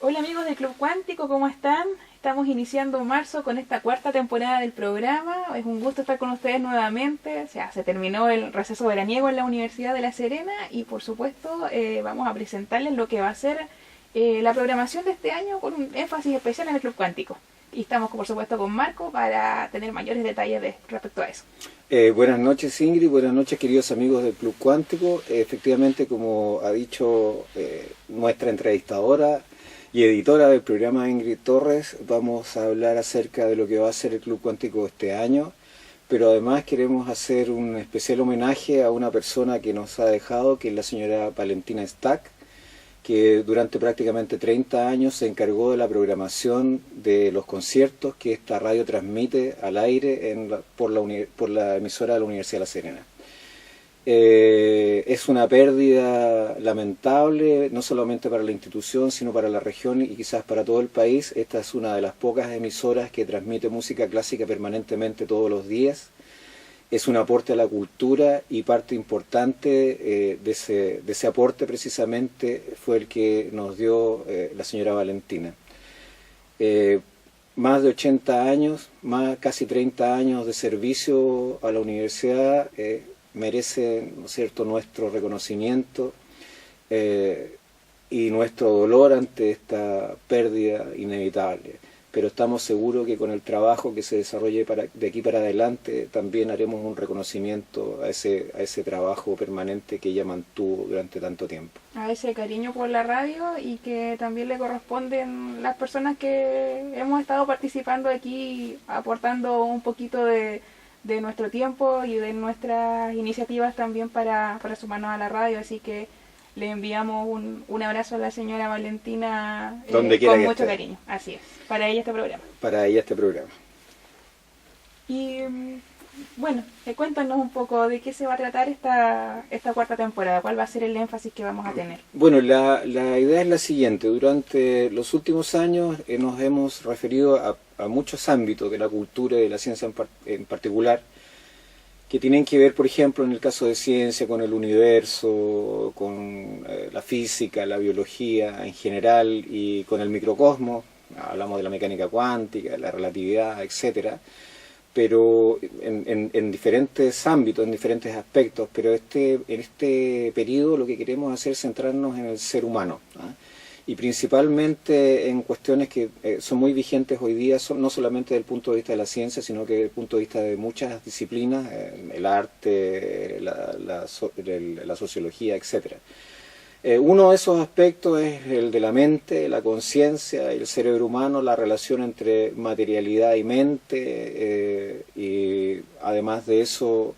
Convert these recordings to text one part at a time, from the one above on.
Hola amigos del Club Cuántico, ¿cómo están? Estamos iniciando marzo con esta cuarta temporada del programa. Es un gusto estar con ustedes nuevamente. O sea, se terminó el receso veraniego en la Universidad de La Serena y por supuesto vamos a presentarles lo que va a ser la programación de este año con un énfasis especial en el Club Cuántico. Y estamos por supuesto con Marco para tener mayores detalles respecto a eso. Buenas noches Ingrid, buenas noches queridos amigos del Club Cuántico. Efectivamente, como ha dicho nuestra entrevistadora y editora del programa, Ingrid Torres, vamos a hablar acerca de lo que va a ser el Club Cuántico este año, pero además queremos hacer un especial homenaje a una persona que nos ha dejado, que es la señora Valentina Stack, que durante prácticamente 30 años se encargó de la programación de los conciertos que esta radio transmite al aire por la emisora de la Universidad de La Serena. Es una pérdida lamentable, no solamente para la institución, sino para la región y quizás para todo el país. Esta es una de las pocas emisoras que transmite música clásica permanentemente todos los días. Es un aporte a la cultura y parte importante de ese aporte precisamente fue el que nos dio la señora Valentina. Más de 80 años, casi 30 años de servicio a la universidad merecen, ¿no es cierto?, nuestro reconocimiento y nuestro dolor ante esta pérdida inevitable. Pero estamos seguros que con el trabajo que se desarrolle de aquí para adelante también haremos un reconocimiento a ese trabajo permanente que ella mantuvo durante tanto tiempo. A ese cariño por la radio y que también le corresponden las personas que hemos estado participando aquí, aportando un poquito de nuestro tiempo y de nuestras iniciativas también para sumarnos a la radio, así que le enviamos un abrazo a la señora Valentina con mucho cariño, así es, para ella este programa. Para ella este programa. Y bueno, cuéntanos un poco de qué se va a tratar esta cuarta temporada, cuál va a ser el énfasis que vamos a tener. Bueno, la idea es la siguiente: durante los últimos años nos hemos referido a muchos ámbitos de la cultura y de la ciencia en particular, que tienen que ver, por ejemplo, en el caso de ciencia, con el universo, con la física, la biología en general y con el microcosmos. Hablamos de la mecánica cuántica, la relatividad, etcétera, pero en diferentes ámbitos, en diferentes aspectos. Pero en este periodo lo que queremos hacer es centrarnos en el ser humano, ¿ah? Y principalmente en cuestiones que son muy vigentes hoy día, no solamente desde el punto de vista de la ciencia, sino que desde el punto de vista de muchas disciplinas, el arte, la sociología, etc. Uno de esos aspectos es el de la mente, la conciencia, el cerebro humano, la relación entre materialidad y mente, y además de eso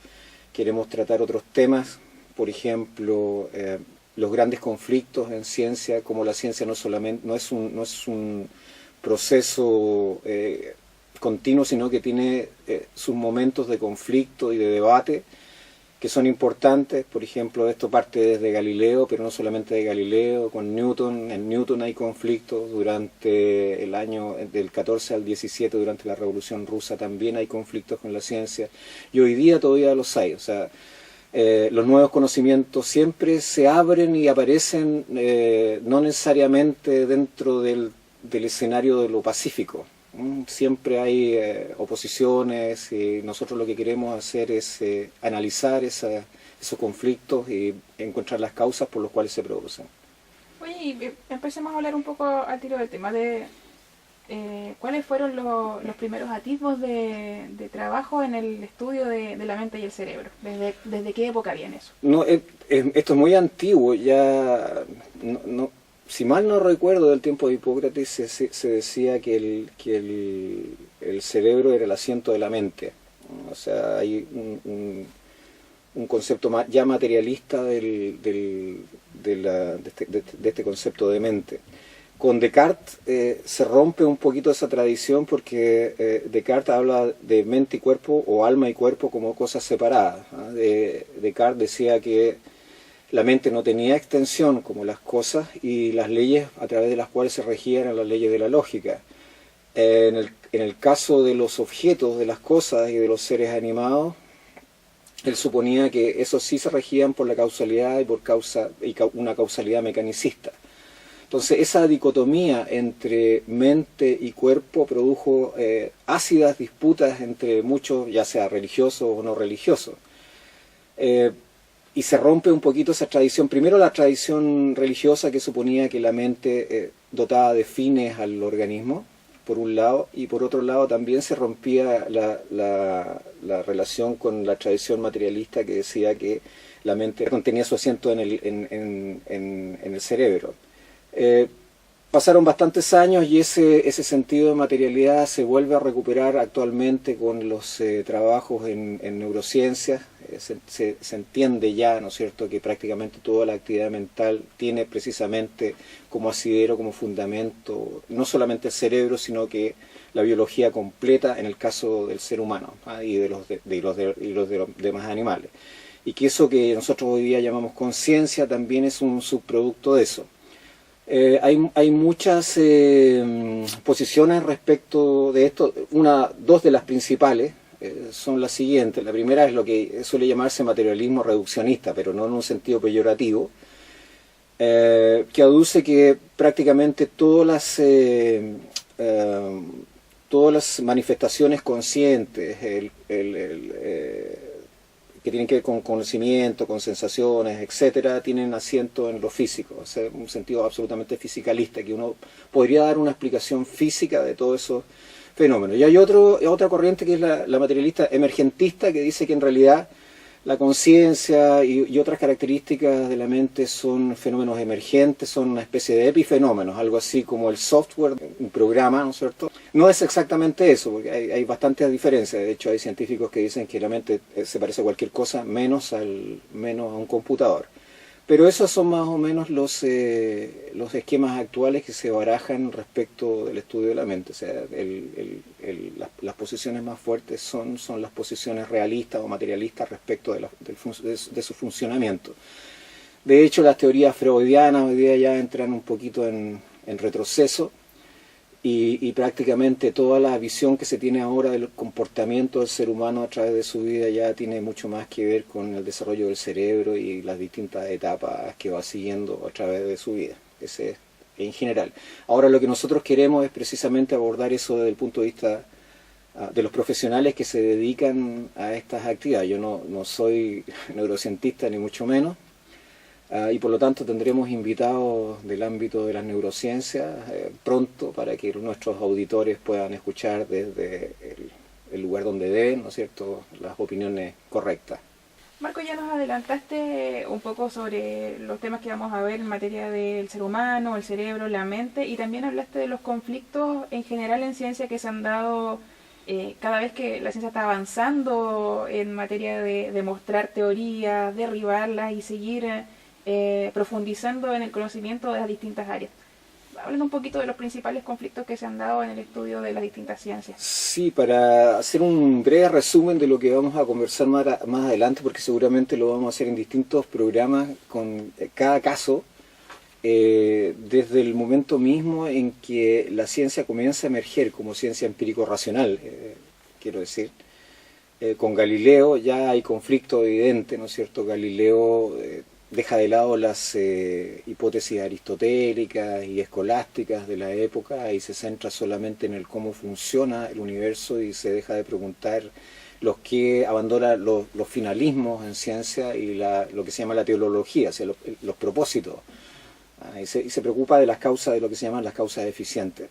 queremos tratar otros temas, por ejemplo, los grandes conflictos en ciencia, como la ciencia no es un proceso continuo, sino que tiene sus momentos de conflicto y de debate que son importantes. Por ejemplo, esto parte desde Galileo, pero no solamente de Galileo, con Newton. En Newton hay conflictos durante el año del 14 al 17, durante la Revolución Rusa también hay conflictos con la ciencia, y hoy día todavía los hay. O sea, los nuevos conocimientos siempre se abren y aparecen no necesariamente dentro del escenario de lo pacífico. Siempre hay oposiciones, y nosotros lo que queremos hacer es analizar esos conflictos y encontrar las causas por las cuales se producen. Oye, y empecemos a hablar un poco al tiro del tema de ¿cuáles fueron los primeros atisbos de trabajo en el estudio de la mente y el cerebro? ¿Desde qué época viene eso? No, esto es muy antiguo, ya si mal no recuerdo, del tiempo de Hipócrates se decía que el cerebro era el asiento de la mente. O sea, hay un concepto ya materialista de este concepto de mente. Con Descartes se rompe un poquito esa tradición, porque Descartes habla de mente y cuerpo, o alma y cuerpo, como cosas separadas, ¿ah? Descartes decía que la mente no tenía extensión como las cosas, y las leyes a través de las cuales se regían eran las leyes de la lógica. En el caso de los objetos, de las cosas y de los seres animados, él suponía que esos sí se regían por la causalidad y por una causalidad mecanicista. Entonces esa dicotomía entre mente y cuerpo produjo ácidas disputas entre muchos, ya sea religiosos o no religiosos. Y se rompe un poquito esa tradición, primero la tradición religiosa que suponía que la mente dotaba de fines al organismo, por un lado, y por otro lado también se rompía la relación con la tradición materialista que decía que la mente tenía su asiento en el cerebro. Pasaron bastantes años y ese sentido de materialidad se vuelve a recuperar actualmente con los trabajos en neurociencias. Se entiende ya, ¿no es cierto?, que prácticamente toda la actividad mental tiene precisamente como asidero, como fundamento, no solamente el cerebro, sino que la biología completa en el caso del ser humano, y de los demás animales. Y que eso que nosotros hoy día llamamos conciencia también es un subproducto de eso. Hay muchas posiciones respecto de esto. Dos de las principales son las siguientes. La primera es lo que suele llamarse materialismo reduccionista, pero no en un sentido peyorativo, que aduce que prácticamente todas las manifestaciones conscientes, que tienen que ver con conocimiento, con sensaciones, etcétera, tienen asiento en lo físico, o sea, un sentido absolutamente fisicalista, que uno podría dar una explicación física de todos esos fenómenos. Y hay otra corriente que es la materialista emergentista, que dice que en realidad la conciencia y otras características de la mente son fenómenos emergentes, son una especie de epifenómenos, algo así como el software, un programa, ¿no es cierto? No es exactamente eso, porque hay bastantes diferencias. De hecho, hay científicos que dicen que la mente se parece a cualquier cosa menos a un computador. Pero esos son más o menos los esquemas actuales que se barajan respecto del estudio de la mente. O sea, las posiciones más fuertes son las posiciones realistas o materialistas respecto de su funcionamiento. De hecho, las teorías freudianas hoy día ya entran un poquito en retroceso, y prácticamente toda la visión que se tiene ahora del comportamiento del ser humano a través de su vida ya tiene mucho más que ver con el desarrollo del cerebro y las distintas etapas que va siguiendo a través de su vida. Ese es en general. Ahora lo que nosotros queremos es precisamente abordar eso desde el punto de vista de los profesionales que se dedican a estas actividades. Yo no soy neurocientista ni mucho menos. Y por lo tanto tendremos invitados del ámbito de las neurociencias pronto para que nuestros auditores puedan escuchar desde el lugar donde deben, ¿no es cierto?, las opiniones correctas. Marco, ya nos adelantaste un poco sobre los temas que vamos a ver en materia del ser humano, el cerebro, la mente, y también hablaste de los conflictos en general en ciencia que se han dado cada vez que la ciencia está avanzando en materia de demostrar teorías, derribarlas y seguir profundizando en el conocimiento de las distintas áreas. Hablen un poquito de los principales conflictos que se han dado en el estudio de las distintas ciencias. Sí, para hacer un breve resumen de lo que vamos a conversar más adelante, porque seguramente lo vamos a hacer en distintos programas con cada caso, desde el momento mismo en que la ciencia comienza a emerger como ciencia empírico-racional, quiero decir. Con Galileo ya hay conflicto evidente, ¿no es cierto? Galileo deja de lado las hipótesis aristotélicas y escolásticas de la época y se centra solamente en el cómo funciona el universo y se deja de preguntar abandona los finalismos en ciencia y lo que se llama la teleología, o sea, los propósitos, y se preocupa de las causas, de lo que se llaman las causas eficientes.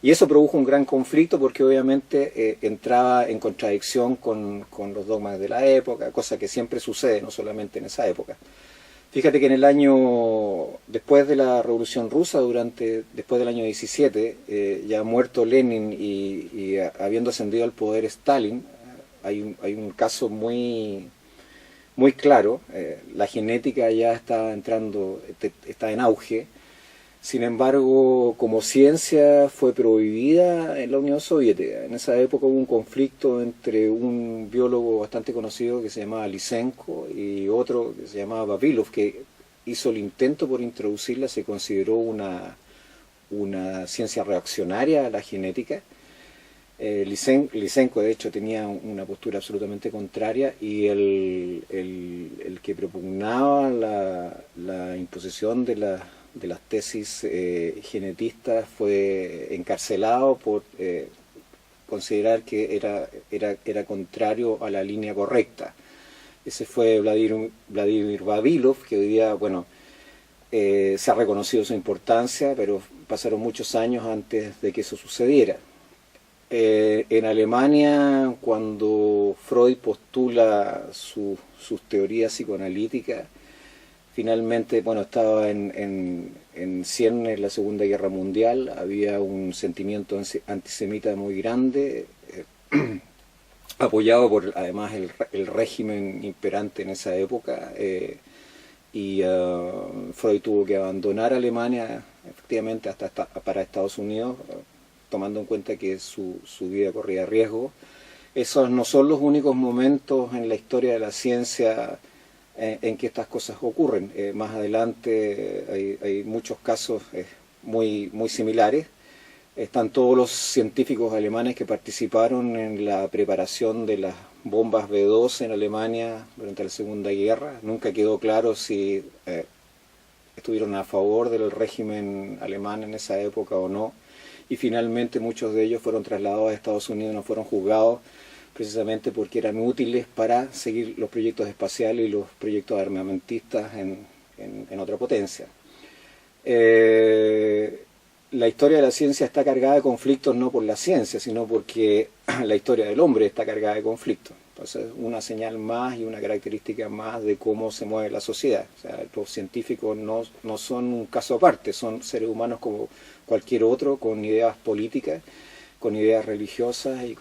Y eso produjo un gran conflicto porque obviamente entraba en contradicción con los dogmas de la época, cosa que siempre sucede, no solamente en esa época. Fíjate que en el año, después de la Revolución Rusa, después del año 17, ya muerto Lenin y habiendo ascendido al poder Stalin, hay un caso muy claro. La genética ya está en auge. Sin embargo, como ciencia fue prohibida en la Unión Soviética. En esa época hubo un conflicto entre un biólogo bastante conocido que se llamaba Lysenko y otro que se llamaba Vavilov, que hizo el intento por introducirla. Se consideró una ciencia reaccionaria a la genética. Lysenko, de hecho, tenía una postura absolutamente contraria, y el que propugnaba la imposición de las tesis genetistas fue encarcelado por considerar que era contrario a la línea correcta. Ese fue Vladimir Vavilov, que hoy día, bueno, se ha reconocido su importancia, pero pasaron muchos años antes de que eso sucediera. En Alemania, cuando Freud postula sus teorías psicoanalíticas, finalmente, bueno, estaba en ciernes la Segunda Guerra Mundial, había un sentimiento antisemita muy grande, apoyado por además el régimen imperante en esa época, y Freud tuvo que abandonar Alemania, efectivamente, para Estados Unidos, tomando en cuenta que su vida corría riesgo. Esos no son los únicos momentos en la historia de la ciencia en que estas cosas ocurren. Más adelante hay muchos casos muy similares. Están todos los científicos alemanes que participaron en la preparación de las bombas B-2 en Alemania durante la Segunda Guerra. Nunca quedó claro si estuvieron a favor del régimen alemán en esa época o no. Y finalmente muchos de ellos fueron trasladados a Estados Unidos, no fueron juzgados, precisamente porque eran útiles para seguir los proyectos espaciales y los proyectos armamentistas en otra potencia. La historia de la ciencia está cargada de conflictos no por la ciencia, sino porque la historia del hombre está cargada de conflictos. Entonces, una señal más y una característica más de cómo se mueve la sociedad. O sea, los científicos no son un caso aparte, son seres humanos como cualquier otro, con ideas políticas, con ideas religiosas y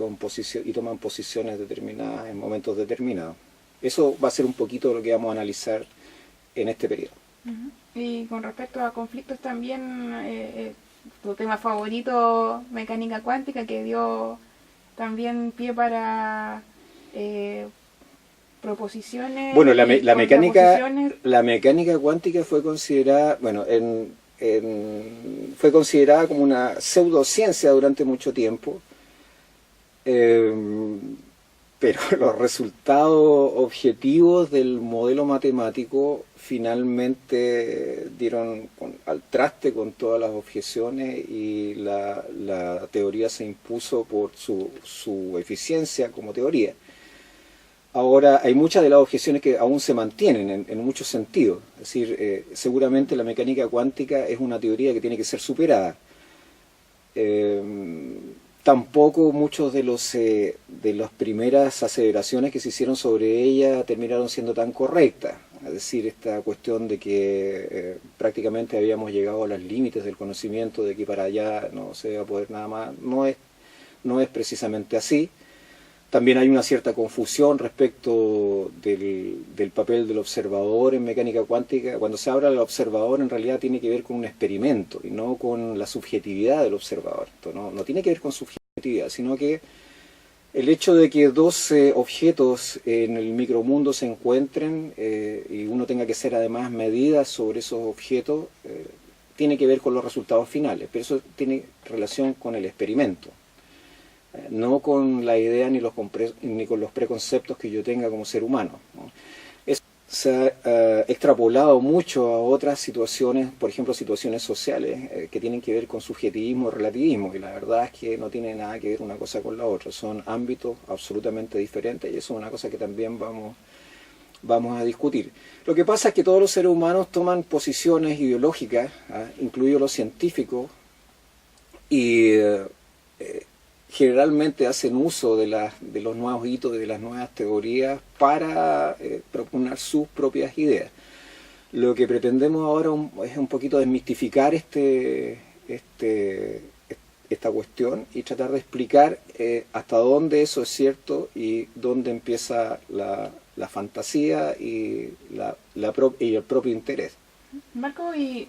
toman posiciones determinadas en momentos determinados. Eso va a ser un poquito lo que vamos a analizar en este periodo. Y con respecto a conflictos también, tu tema favorito, mecánica cuántica, que dio también pie para proposiciones. Bueno, la mecánica cuántica fue considerada, bueno, fue considerada como una pseudociencia durante mucho tiempo, pero los resultados objetivos del modelo matemático finalmente dieron al traste con todas las objeciones y la teoría se impuso por su eficiencia como teoría. Ahora, hay muchas de las objeciones que aún se mantienen en muchos sentidos. Es decir, seguramente la mecánica cuántica es una teoría que tiene que ser superada. Tampoco muchos de las primeras aseveraciones que se hicieron sobre ella terminaron siendo tan correctas. Es decir, esta cuestión de que prácticamente habíamos llegado a los límites del conocimiento, de que para allá no se va a poder nada más, no es precisamente así. También hay una cierta confusión respecto del papel del observador en mecánica cuántica. Cuando se habla del observador, en realidad tiene que ver con un experimento y no con la subjetividad del observador. Entonces, no tiene que ver con subjetividad, sino que el hecho de que dos objetos en el micromundo se encuentren y uno tenga que hacer además medidas sobre esos objetos, tiene que ver con los resultados finales, pero eso tiene relación con el experimento. No con la idea ni con los preconceptos que yo tenga como ser humano, ¿no? Eso se ha extrapolado mucho a otras situaciones, por ejemplo situaciones sociales, que tienen que ver con subjetivismo y relativismo, y la verdad es que no tiene nada que ver una cosa con la otra, son ámbitos absolutamente diferentes y eso es una cosa que también vamos a discutir. Lo que pasa es que todos los seres humanos toman posiciones ideológicas, incluidos los científicos, y generalmente hacen uso de los nuevos hitos, de las nuevas teorías para proponer sus propias ideas. Lo que pretendemos ahora es un poquito desmistificar esta cuestión y tratar de explicar hasta dónde eso es cierto y dónde empieza la fantasía y el propio interés. Marco, y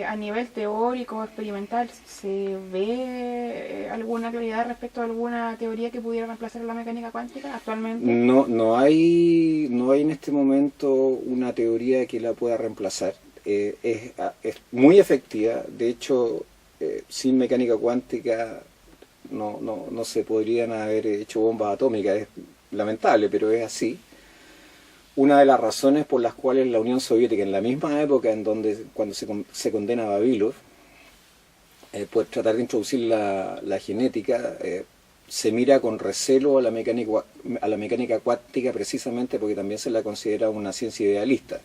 a nivel teórico, experimental, ¿se ve alguna claridad respecto a alguna teoría que pudiera reemplazar la mecánica cuántica actualmente? No hay en este momento una teoría que la pueda reemplazar. Es muy efectiva, de hecho, sin mecánica cuántica no se podrían haber hecho bombas atómicas, es lamentable, pero es así. una de las razones por las cuales la Unión Soviética, en la misma época en donde cuando se condena a Vavilov, por tratar de introducir la genética, se mira con recelo a la mecánica cuántica, precisamente porque también se la considera una ciencia idealista.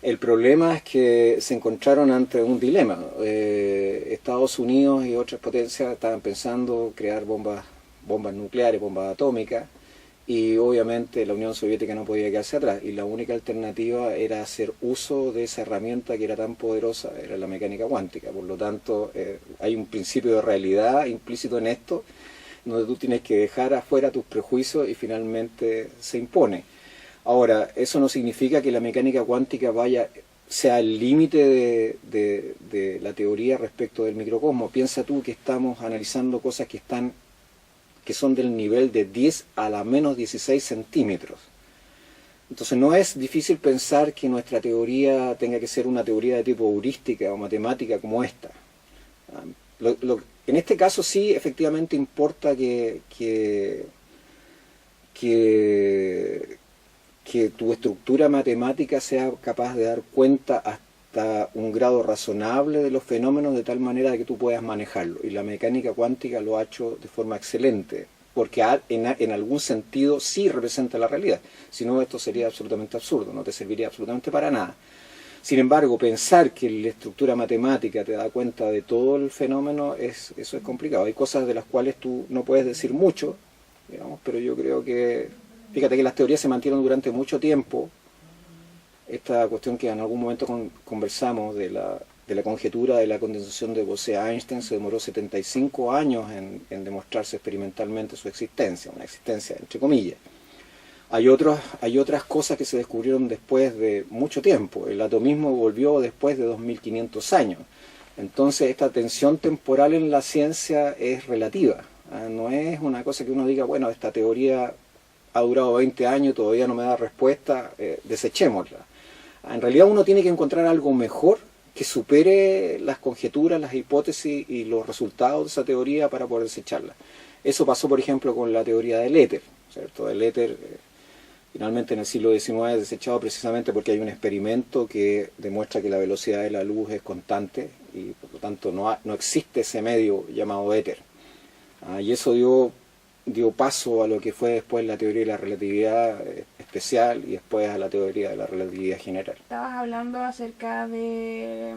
El problema es que se encontraron ante un dilema. Estados Unidos y otras potencias estaban pensando crear bombas nucleares, bombas atómicas, y obviamente la Unión Soviética no podía quedarse atrás, y la única alternativa era hacer uso de esa herramienta que era tan poderosa, era la mecánica cuántica. Por lo tanto, hay un principio de realidad implícito en esto, donde tú tienes que dejar afuera tus prejuicios y finalmente se impone. Ahora, eso no significa que la mecánica cuántica sea el límite de la teoría respecto del microcosmos. Piensa tú que estamos analizando cosas que son del nivel de 10 a la menos 16 centímetros. Entonces no es difícil pensar que nuestra teoría tenga que ser una teoría de tipo heurística o matemática como esta. En este caso sí, efectivamente importa que tu estructura matemática sea capaz de dar cuenta hasta un grado razonable de los fenómenos, de tal manera que tú puedas manejarlo. Y la mecánica cuántica lo ha hecho de forma excelente, porque en algún sentido sí representa la realidad. Si no, esto sería absolutamente absurdo, no te serviría absolutamente para nada. Sin embargo, pensar que la estructura matemática te da cuenta de todo el fenómeno, eso es complicado. Hay cosas de las cuales tú no puedes decir mucho, digamos, pero yo creo que, fíjate que las teorías se mantienen durante mucho tiempo. Esta cuestión que en algún momento conversamos de la conjetura de la condensación de Bose-Einstein se demoró 75 años en demostrarse experimentalmente su existencia, una existencia entre comillas. Hay otras cosas que se descubrieron después de mucho tiempo. El atomismo volvió después de 2500 años. Entonces esta tensión temporal en la ciencia es relativa. No es una cosa que uno diga, bueno, esta teoría ha durado 20 años y todavía no me da respuesta, desechémosla. En realidad uno tiene que encontrar algo mejor que supere las conjeturas, las hipótesis y los resultados de esa teoría para poder desecharla. Eso pasó, por ejemplo, con la teoría del éter, ¿cierto? El éter finalmente en el siglo XIX es desechado precisamente porque hay un experimento que demuestra que la velocidad de la luz es constante y por lo tanto no existe ese medio llamado éter. Y eso dio paso a lo que fue después la teoría de la relatividad especial y después a la teoría de la relatividad general. Estabas hablando acerca de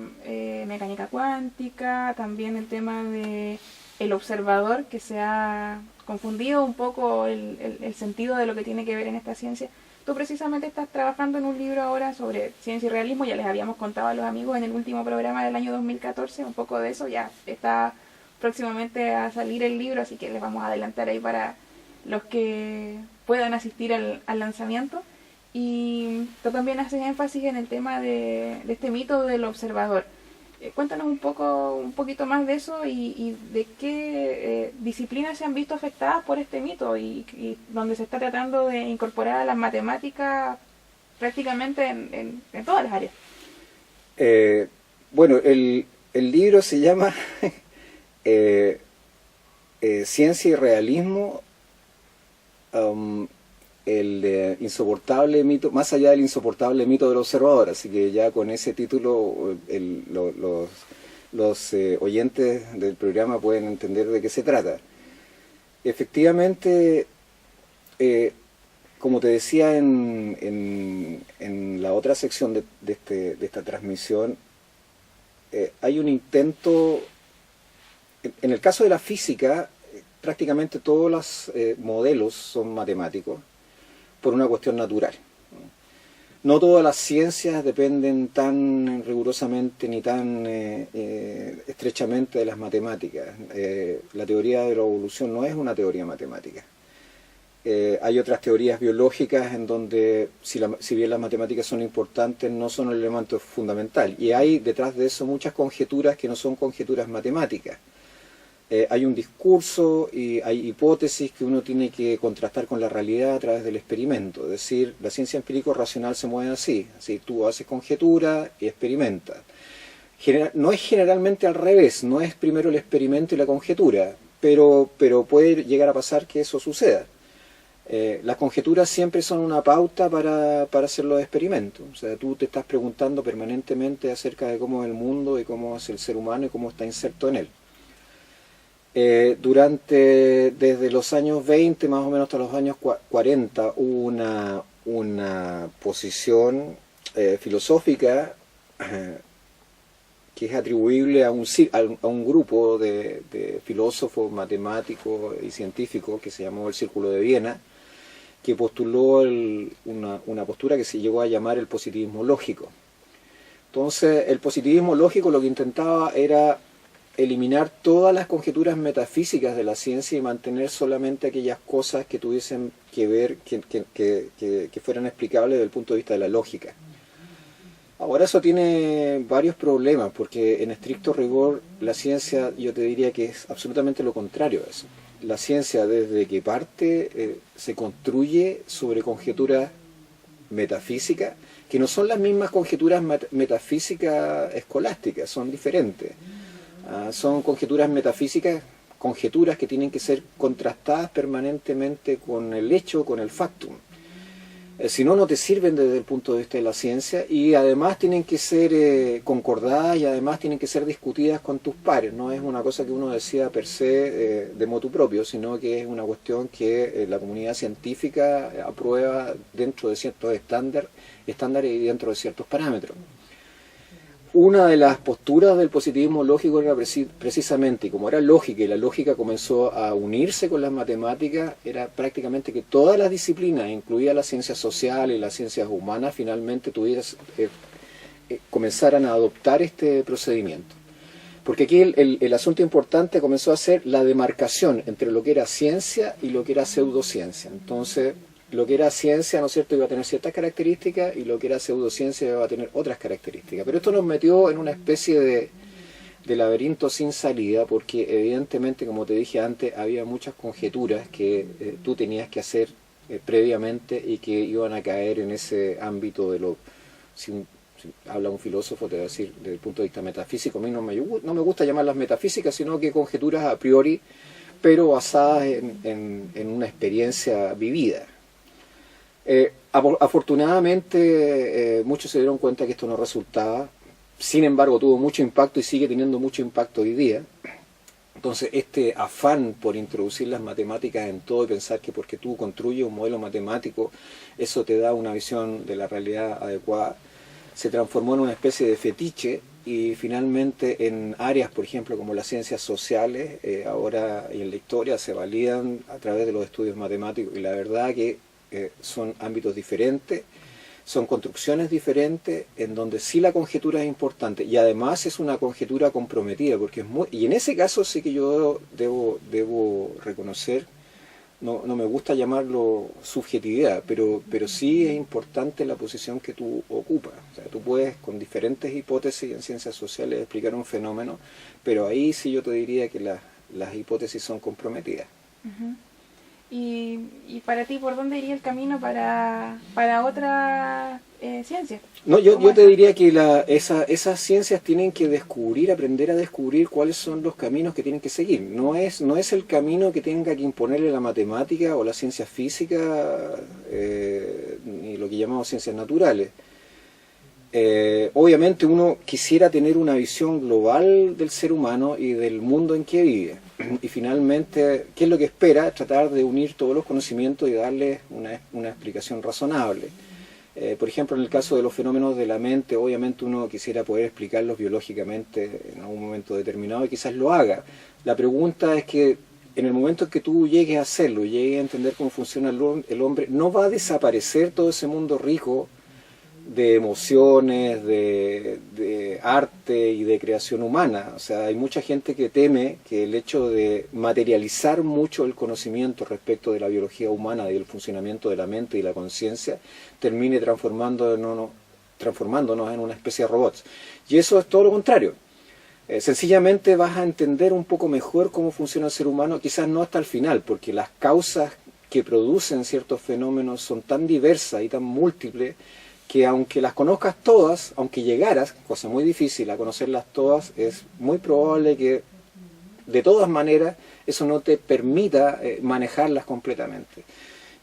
mecánica cuántica, también el tema de el observador, que se ha confundido un poco el sentido de lo que tiene que ver en esta ciencia. Tú precisamente estás trabajando en un libro ahora sobre ciencia y realismo, ya les habíamos contado a los amigos en el último programa del año 2014, un poco de eso, ya está próximamente a salir el libro, así que les vamos a adelantar ahí para los que puedan asistir al lanzamiento. Y tú también haces énfasis en el tema de este mito del observador. Cuéntanos un poquito más de eso y de qué disciplinas se han visto afectadas por este mito y donde se está tratando de incorporar a las matemáticas prácticamente en todas las áreas. Bueno, el libro se llama Ciencia y Realismo, el insoportable mito, más allá del insoportable mito del observador. Así que ya con ese título los oyentes del programa pueden entender de qué se trata. Efectivamente, como te decía en la otra sección de esta transmisión, hay un intento. En el caso de la física, prácticamente todos los modelos son matemáticos por una cuestión natural. No todas las ciencias dependen tan rigurosamente ni tan estrechamente de las matemáticas. La teoría de la evolución no es una teoría matemática. Hay otras teorías biológicas en donde, si bien las matemáticas son importantes, no son el elemento fundamental. Y hay detrás de eso muchas conjeturas que no son conjeturas matemáticas. Hay un discurso y hay hipótesis que uno tiene que contrastar con la realidad a través del experimento. Es decir, la ciencia empírico-racional se mueve así. Así tú haces conjetura y experimentas. No es generalmente al revés, no es primero el experimento y la conjetura, pero puede llegar a pasar que eso suceda. Las conjeturas siempre son una pauta para hacer los experimentos. O sea, tú te estás preguntando permanentemente acerca de cómo es el mundo y cómo es el ser humano y cómo está inserto en él. Desde los años 20 más o menos hasta los años 40 hubo una posición filosófica que es atribuible a un grupo de filósofos, matemáticos y científicos que se llamó el Círculo de Viena, que postuló una postura que se llegó a llamar el positivismo lógico. Entonces, el positivismo lógico lo que intentaba era eliminar todas las conjeturas metafísicas de la ciencia y mantener solamente aquellas cosas que tuviesen que ver, que fueran explicables desde el punto de vista de la lógica. Ahora eso tiene varios problemas, porque en estricto rigor la ciencia, yo te diría que es absolutamente lo contrario a eso. La ciencia, desde que parte, se construye sobre conjeturas metafísicas, que no son las mismas conjeturas metafísicas escolásticas, son diferentes. Son conjeturas metafísicas, conjeturas que tienen que ser contrastadas permanentemente con el hecho, con el factum. Si no, no te sirven desde el punto de vista de la ciencia, y además tienen que ser concordadas y además tienen que ser discutidas con tus pares. No es una cosa que uno decida per se de motu propio, sino que es una cuestión que la comunidad científica aprueba dentro de ciertos estándares y dentro de ciertos parámetros. Una de las posturas del positivismo lógico era precisamente, y como era lógica y la lógica comenzó a unirse con las matemáticas, era prácticamente que todas las disciplinas, incluidas las ciencias sociales y las ciencias humanas, finalmente comenzaran a adoptar este procedimiento. Porque aquí el asunto importante comenzó a ser la demarcación entre lo que era ciencia y lo que era pseudociencia. Entonces, lo que era ciencia, ¿no es cierto?, iba a tener ciertas características y lo que era pseudociencia iba a tener otras características. Pero esto nos metió en una especie de laberinto sin salida, porque evidentemente, como te dije antes, había muchas conjeturas que tú tenías que hacer previamente y que iban a caer en ese ámbito de lo... Si habla un filósofo, te va a decir, desde el punto de vista metafísico, a mí no me gusta llamarlas metafísicas, sino que conjeturas a priori, pero basadas en una experiencia vivida. Afortunadamente muchos se dieron cuenta que esto no resultaba, sin embargo tuvo mucho impacto y sigue teniendo mucho impacto hoy día. Entonces este afán por introducir las matemáticas en todo y pensar que porque tú construyes un modelo matemático eso te da una visión de la realidad adecuada, se transformó en una especie de fetiche, y finalmente en áreas, por ejemplo, como las ciencias sociales, ahora y en la historia se validan a través de los estudios matemáticos, y la verdad que son ámbitos diferentes, son construcciones diferentes, en donde sí la conjetura es importante, y además es una conjetura comprometida, porque es muy... Y en ese caso sí que yo debo reconocer, no me gusta llamarlo subjetividad, pero sí es importante la posición que tú ocupas. O sea, tú puedes con diferentes hipótesis en ciencias sociales explicar un fenómeno, pero ahí sí yo te diría que las hipótesis son comprometidas. Uh-huh. Y para ti, ¿por dónde iría el camino para otra ciencia? No, yo te diría que esas ciencias tienen que aprender a descubrir cuáles son los caminos que tienen que seguir. No es el camino que tenga que imponerle la matemática o la ciencia física, ni lo que llamamos ciencias naturales. Obviamente uno quisiera tener una visión global del ser humano y del mundo en que vive. Y finalmente, ¿qué es lo que espera? Tratar de unir todos los conocimientos y darles una explicación razonable. Por ejemplo, en el caso de los fenómenos de la mente, obviamente uno quisiera poder explicarlos biológicamente en algún momento determinado y quizás lo haga. La pregunta es que en el momento en que tú llegues a hacerlo, llegues a entender cómo funciona el hombre, no va a desaparecer todo ese mundo rico de emociones, de arte y de creación humana. O sea, hay mucha gente que teme que el hecho de materializar mucho el conocimiento respecto de la biología humana y del funcionamiento de la mente y la conciencia termine transformándonos en una especie de robots. Y eso es todo lo contrario. Sencillamente vas a entender un poco mejor cómo funciona el ser humano, quizás no hasta el final, porque las causas que producen ciertos fenómenos son tan diversas y tan múltiples que aunque las conozcas todas, aunque llegaras, cosa muy difícil, a conocerlas todas, es muy probable que de todas maneras eso no te permita manejarlas completamente.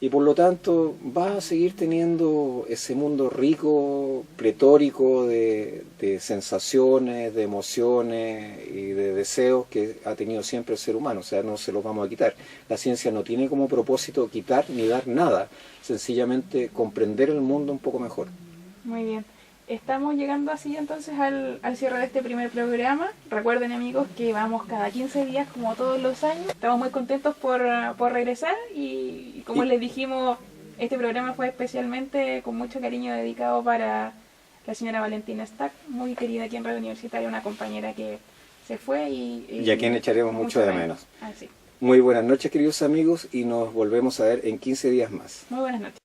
y por lo tanto va a seguir teniendo ese mundo rico, pletórico de sensaciones, de emociones y de deseos que ha tenido siempre el ser humano, o sea, no se los vamos a quitar. La ciencia no tiene como propósito quitar ni dar nada, sencillamente comprender el mundo un poco mejor. Muy bien. Estamos llegando así entonces al cierre de este primer programa. Recuerden, amigos, que vamos cada 15 días como todos los años. Estamos muy contentos por regresar y como les dijimos, este programa fue especialmente con mucho cariño dedicado para la señora Valentina Stack, muy querida aquí en Radio Universitaria, una compañera que se fue y a quien echaremos mucho de menos. Así. Muy buenas noches, queridos amigos, y nos volvemos a ver en 15 días más. Muy buenas noches.